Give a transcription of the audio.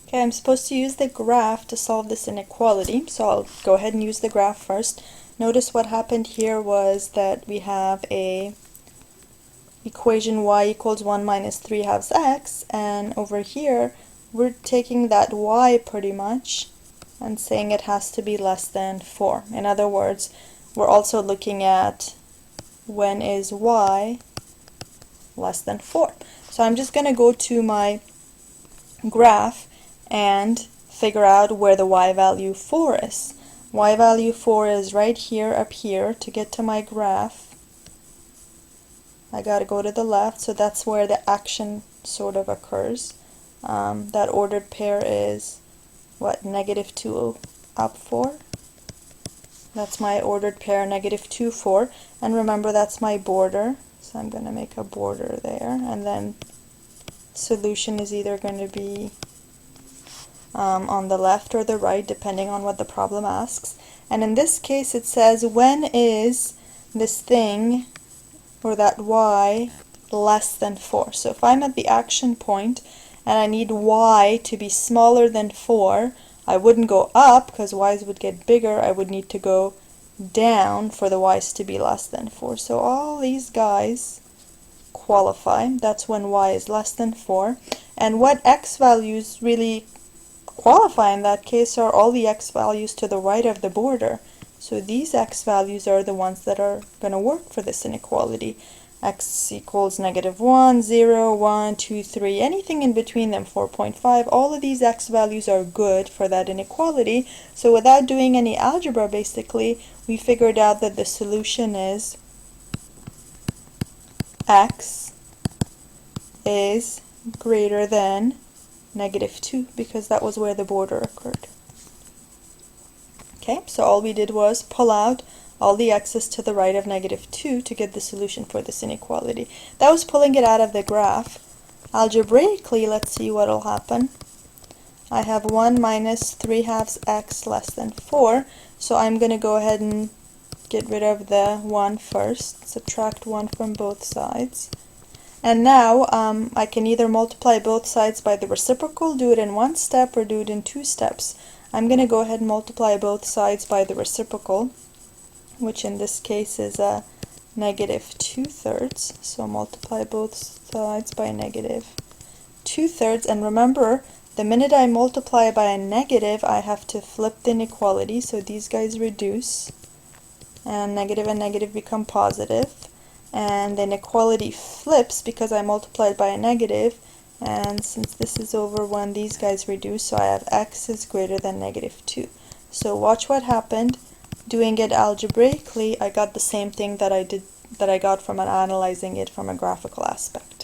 Okay, I'm supposed to use the graph to solve this inequality, so I'll go ahead and use the graph first. Notice what happened here was that we have a equation y equals 1 minus 3 halves x, and over here we're taking that y pretty much and saying it has to be less than 4. In other words, we're also looking at when is y less than 4. So I'm just going to go to my graph and figure out where the y value 4 is. Y value 4 is right here, up here. To get to my graph, I gotta go to the left, so that's where the action sort of occurs. That ordered pair is what, -2 up 4? That's my ordered pair, -2, 4. And remember, that's my border, so I'm gonna make a border there, and then solution is either going to be on the left or the right, depending on what the problem asks. And in this case it says, when is this thing, or that y, less than 4? So if I'm at the action point and I need y to be smaller than 4, I wouldn't go up because y's would get bigger. I would need to go down for the y's to be less than 4. So all these guys qualify. That's when y is less than 4. And what x values really qualify in that case are all the x values to the right of the border. So these x values are the ones that are going to work for this inequality. X equals -1, 0, 1, 2, 3, anything in between them, 4.5, all of these x values are good for that inequality. So without doing any algebra, basically, we figured out that the solution is x is greater than -2, because that was where the border occurred. Okay, so all we did was pull out all the x's to the right of -2 to get the solution for this inequality. That was pulling it out of the graph. Algebraically, let's see what will happen. I have 1 minus 3 halves x less than 4, so I'm going to go ahead and get rid of the 1 first, subtract 1 from both sides. And now I can either multiply both sides by the reciprocal, do it in one step, or do it in 2 steps. I'm going to go ahead and multiply both sides by the reciprocal, which in this case is a -2/3. So multiply both sides by -2/3. And remember, the minute I multiply by a negative, I have to flip the inequality, so these guys reduce, and negative and negative become positive. And the inequality flips because I multiplied by a negative, and since this is over when these guys reduce, so I have x is greater than -2. So watch what happened. Doing it algebraically, I got the same thing that I got from analyzing it from a graphical aspect.